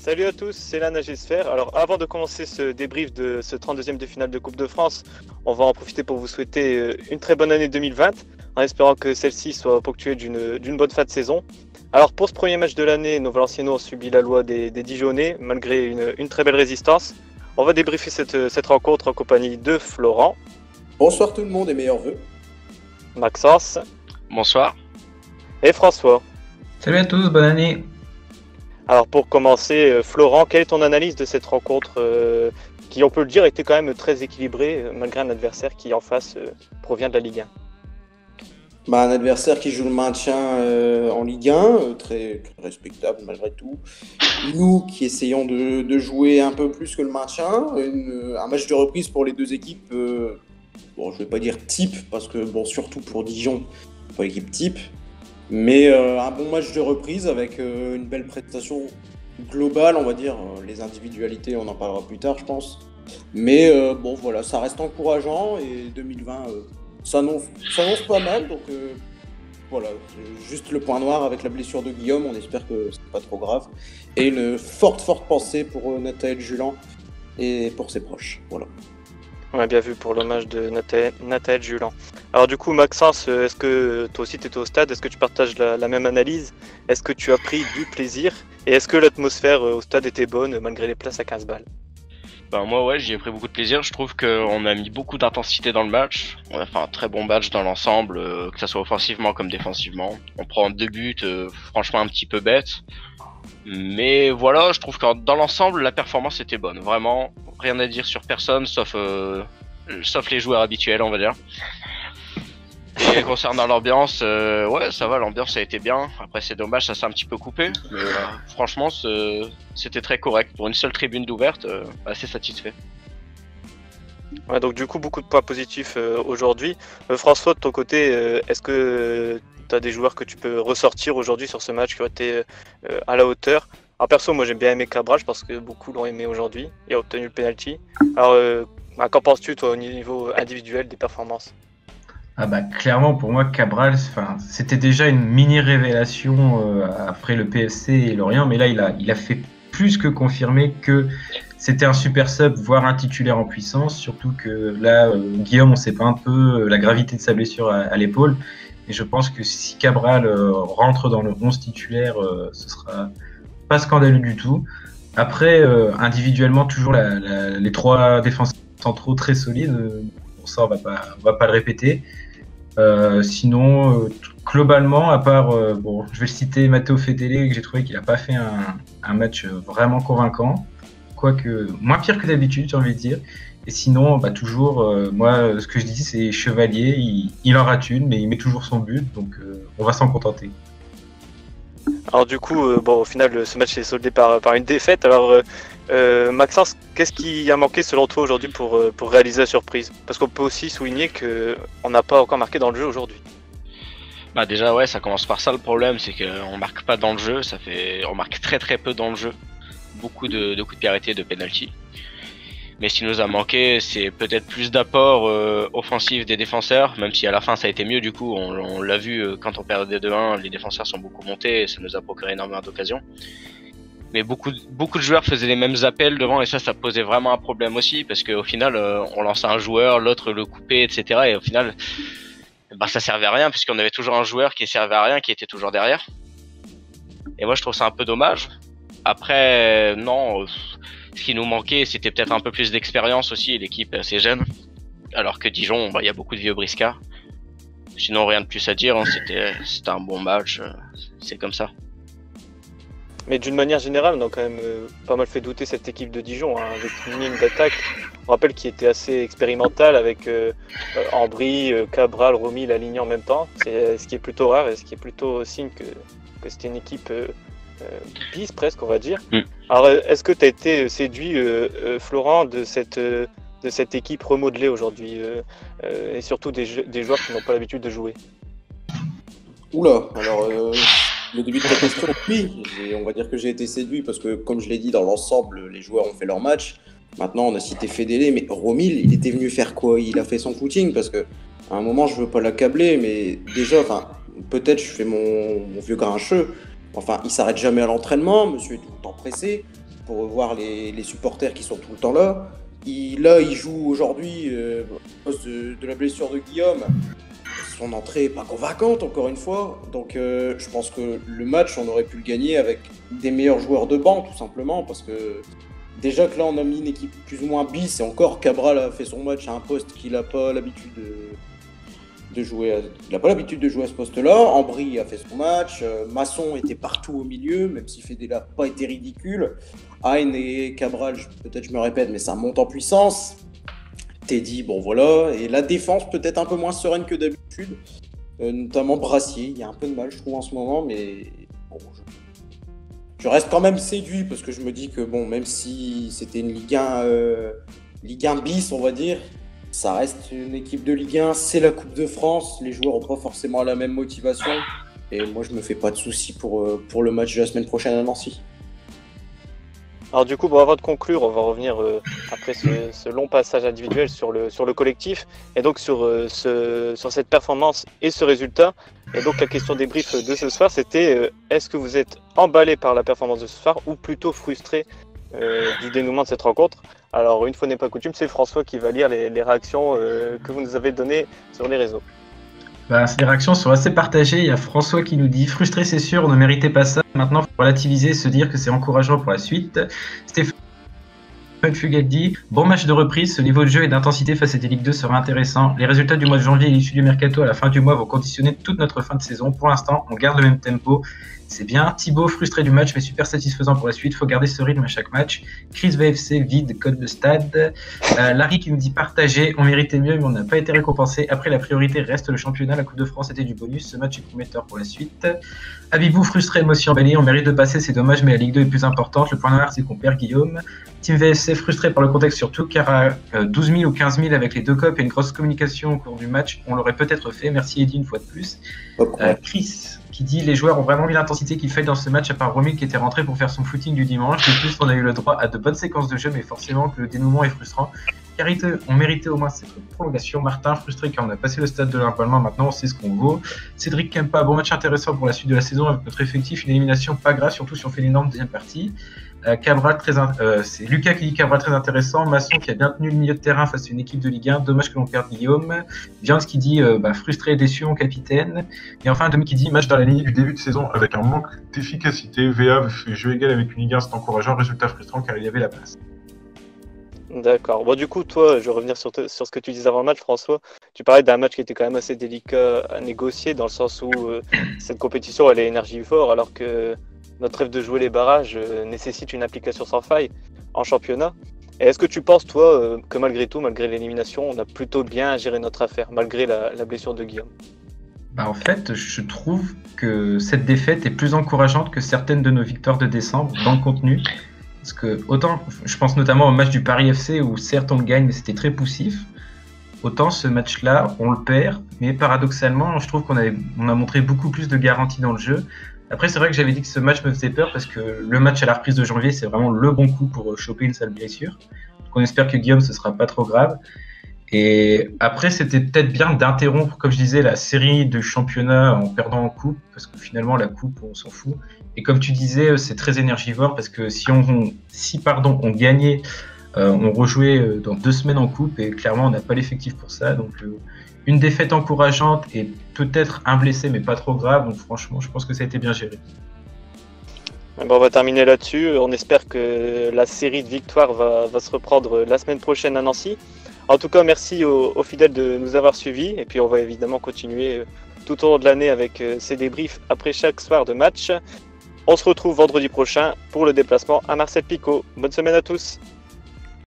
Salut à tous, c'est la Nagesphère. Alors avant de commencer ce débrief de ce 32e de finale de Coupe de France, on va en profiter pour vous souhaiter une très bonne année 2020, en espérant que celle-ci soit ponctuée d'une bonne fin de saison. Alors pour ce premier match de l'année, nos Valenciennes ont subi la loi des Dijonais, malgré une très belle résistance. On va débriefer cette rencontre en compagnie de Florent, Bonsoir tout le monde et meilleurs vœux. Maxence Bonsoir. et François. Salut à tous, bonne année. Alors pour commencer, Florent, quelle est ton analyse de cette rencontre qui, on peut le dire, était quand même très équilibrée, malgré un adversaire qui en face provient de la Ligue 1? Un adversaire qui joue le maintien en Ligue 1, très respectable malgré tout. Nous qui essayons de jouer un peu plus que le maintien. Un match de reprise pour les deux équipes, je ne vais pas dire type, parce que surtout pour Dijon, pas l'équipe type. Mais un bon match de reprise avec une belle prestation globale, on va dire. Les individualités, on en parlera plus tard, je pense. Mais voilà, ça reste encourageant et 2020 s'annonce pas mal. Donc voilà, juste le point noir avec la blessure de Guillaume, on espère que c'est pas trop grave. Et une forte pensée pour Nathaël Julan et pour ses proches. Voilà. On a bien vu pour l'hommage de Nathaël Julan. Alors du coup, Maxence, est-ce que toi aussi tu étais au stade? Est-ce que tu partages la même analyse? Est-ce que tu as pris du plaisir? Et est-ce que l'atmosphère au stade était bonne malgré les places à 15 balles? Moi ouais, j'y ai pris beaucoup de plaisir. Je trouve qu'on a mis beaucoup d'intensité dans le match. On a fait un très bon match dans l'ensemble, que ça soit offensivement comme défensivement. On prend 2 buts, franchement un petit peu bête. Mais voilà, je trouve que dans l'ensemble, la performance était bonne. Vraiment, rien à dire sur personne, sauf les joueurs habituels, on va dire. Et concernant l'ambiance, ouais, ça va, l'ambiance a été bien. Après, c'est dommage, ça s'est un petit peu coupé. Mais franchement, c'était très correct. Pour une seule tribune d'ouverte, assez satisfait. Ouais, donc du coup, beaucoup de points positifs aujourd'hui. François, de ton côté, est-ce que tu as des joueurs que tu peux ressortir aujourd'hui sur ce match qui ont été à la hauteur? Alors perso, moi j'aime bien aimer Cabral, je pense que beaucoup l'ont aimé aujourd'hui et a obtenu le penalty. Alors, qu'en penses-tu toi au niveau individuel des performances? Clairement pour moi Cabral, c'était déjà une mini révélation après le PSC et Lorient, mais là il a fait plus que confirmer que c'était un super sub, voire un titulaire en puissance, surtout que là Guillaume, on sait pas un peu la gravité de sa blessure à l'épaule, et je pense que si Cabral rentre dans le 11 titulaire, ce sera pas scandaleux du tout. Après, individuellement, toujours les 3 défenseurs centraux très solides, pour ça on va pas le répéter. Sinon, globalement, à part, je vais citer Matteo Fedele, que j'ai trouvé qu'il n'a pas fait un match vraiment convaincant, quoique moins pire que d'habitude, j'ai envie de dire. Et sinon, toujours, moi, ce que je dis, c'est Chevalier, il en rate une, mais il met toujours son but, donc on va s'en contenter. Alors du coup, au final, ce match est soldé par une défaite. Alors Maxence, qu'est-ce qui a manqué selon toi aujourd'hui pour réaliser la surprise? Parce qu'on peut aussi souligner qu'on n'a pas encore marqué dans le jeu aujourd'hui. Déjà ouais, ça commence par ça le problème, c'est qu'on marque pas dans le jeu, on marque très peu dans le jeu. Beaucoup de coups de pied arrêtés, de penalty. Mais ce qui nous a manqué, c'est peut-être plus d'apport offensif des défenseurs, même si à la fin ça a été mieux du coup, on l'a vu quand on perdait 2-1, les défenseurs sont beaucoup montés et ça nous a procuré énormément d'occasions. Mais beaucoup de joueurs faisaient les mêmes appels devant et ça posait vraiment un problème aussi, parce qu'au final on lançait un joueur, l'autre le coupait, etc. Et au final, ça servait à rien, puisqu'on avait toujours un joueur qui servait à rien, qui était toujours derrière. Et moi je trouve ça un peu dommage. Après, non, ce qui nous manquait, c'était peut-être un peu plus d'expérience aussi, l'équipe est assez jeune. Alors que Dijon, il y a beaucoup de vieux briscards. Sinon, rien de plus à dire, hein, c'était un bon match, c'est comme ça. Mais d'une manière générale, on a quand même pas mal fait douter cette équipe de Dijon, hein, avec une ligne d'attaque, on rappelle, qui était assez expérimentale, avec Ambry, Cabral, Romy alignés en même temps. C'est ce qui est plutôt rare et ce qui est plutôt signe que c'était une équipe bis presque, on va dire. Alors est-ce que tu as été séduit, Florent, de cette équipe remodelée aujourd'hui et surtout des joueurs qui n'ont pas l'habitude de jouer? Oula, alors le début de ta question, oui, on va dire que j'ai été séduit parce que, comme je l'ai dit, dans l'ensemble, les joueurs ont fait leur match. Maintenant, on a cité Fedele, mais Romil, il était venu faire quoi? Il a fait son footing parce que, à un moment, je veux pas l'accabler, mais déjà, peut-être je fais mon vieux grincheux. Il s'arrête jamais à l'entraînement, monsieur est tout le temps pressé. pour voir les supporters qui sont tout le temps là. Il joue aujourd'hui à cause de la blessure de Guillaume. Son entrée n'est pas convaincante, encore une fois. Donc je pense que le match, on aurait pu le gagner avec des meilleurs joueurs de banc, tout simplement. Parce que déjà que là, on a mis une équipe plus ou moins bis. Et encore, Cabral a fait son match à un poste qu'il n'a pas l'habitude de jouer. Il n'a pas l'habitude de jouer à ce poste-là. Ambry a fait son match. Masson était partout au milieu, même si Fedela n'a pas été ridicule. Hein et Cabral, peut-être je me répète, mais ça monte en puissance. Teddy, bon voilà, et la défense peut-être un peu moins sereine que d'habitude, notamment Brassier, il y a un peu de mal je trouve en ce moment, mais bon, je reste quand même séduit parce que je me dis que bon, même si c'était une Ligue 1 bis on va dire, ça reste une équipe de Ligue 1, c'est la Coupe de France, les joueurs n'ont pas forcément la même motivation, et moi je me fais pas de soucis pour le match de la semaine prochaine à Nancy. Alors du coup, bon, avant de conclure, on va revenir après ce long passage individuel sur le collectif et donc sur cette performance et ce résultat. Et donc la question débrief de ce soir, c'était est-ce que vous êtes emballé par la performance de ce soir ou plutôt frustré du dénouement de cette rencontre? Alors une fois n'est pas coutume, c'est François qui va lire les réactions que vous nous avez données sur les réseaux. Les réactions sont assez partagées. Il y a François qui nous dit « Frustré, c'est sûr, on ne méritait pas ça. Maintenant, il faut relativiser et se dire que c'est encourageant pour la suite. » Stéphane Fugal dit « Bon match de reprise, ce niveau de jeu et d'intensité face à des Ligue 2 sera intéressant. Les résultats du mois de janvier et l'issue du mercato à la fin du mois vont conditionner toute notre fin de saison. Pour l'instant, on garde le même tempo. C'est bien. Thibaut, frustré du match, mais super satisfaisant pour la suite. Faut garder ce rythme à chaque match. Chris VFC, vide, code de stade. Larry qui nous dit partagé. On méritait mieux, mais on n'a pas été récompensé. Après, la priorité reste le championnat. La Coupe de France était du bonus. Ce match est prometteur pour la suite. Abibou, frustré, émotion emballée. On mérite de passer, c'est dommage, mais la Ligue 2 est plus importante. Le point noir, c'est qu'on perd Guillaume. Team VFC, frustré par le contexte surtout, car à 12 000 ou 15 000 avec les deux copes et une grosse communication au cours du match, on l'aurait peut-être fait. Merci Eddy une fois de plus. Chris qui dit les joueurs ont vraiment mis l'intensité qu'il fait dans ce match à part Romy qui était rentré pour faire son footing du dimanche. De plus, on a eu le droit à de bonnes séquences de jeu, mais forcément que le dénouement est frustrant. Car on méritait au moins cette prolongation. Martin, frustré car on a passé le stade de l'emballement, maintenant on sait ce qu'on vaut. Cédric Kempa, bon match intéressant pour la suite de la saison avec notre effectif, une élimination pas grave, surtout si on fait l'énorme deuxième partie. Cabral, c'est Lucas qui dit Cabral très intéressant. Masson qui a bien tenu le milieu de terrain face à une équipe de Ligue 1. Dommage que l'on perde Guillaume. Viance qui dit frustré et déçu mon capitaine. Et enfin Demi qui dit match dans la ligne du début de saison avec un manque d'efficacité. VA fait jeu égal avec une Ligue 1, c'est encourageant. Résultat frustrant car il y avait la place. D'accord. Bon, du coup, toi, je vais revenir sur ce que tu disais avant le match, François. Tu parlais d'un match qui était quand même assez délicat à négocier dans le sens où cette compétition elle est énergivore alors que notre rêve de jouer les barrages nécessite une application sans faille en championnat. Et est-ce que tu penses, toi, que malgré tout, malgré l'élimination, on a plutôt bien géré notre affaire, malgré la blessure de Guillaume? En fait, je trouve que cette défaite est plus encourageante que certaines de nos victoires de décembre dans le contenu. Parce que, autant, je pense notamment au match du Paris FC où certes on le gagne, mais c'était très poussif. Autant ce match-là, on le perd, mais paradoxalement, je trouve qu'on a montré beaucoup plus de garantie dans le jeu. Après, c'est vrai que j'avais dit que ce match me faisait peur parce que le match à la reprise de janvier, c'est vraiment le bon coup pour choper une sale blessure. Donc on espère que Guillaume, ce sera pas trop grave. Et après, c'était peut-être bien d'interrompre, comme je disais, la série de championnat en perdant en coupe, parce que finalement, la coupe, on s'en fout. Et comme tu disais, c'est très énergivore parce que si on gagnait, on rejouait dans 2 semaines en coupe et clairement, on n'a pas l'effectif pour ça. Donc, une défaite encourageante et peut-être un blessé, mais pas trop grave. Donc franchement, je pense que ça a été bien géré. Bon, on va terminer là-dessus. On espère que la série de victoires va se reprendre la semaine prochaine à Nancy. En tout cas, merci aux fidèles de nous avoir suivis. Et puis on va évidemment continuer tout au long de l'année avec ces débriefs après chaque soir de match. On se retrouve vendredi prochain pour le déplacement à Marcel Picot. Bonne semaine à tous.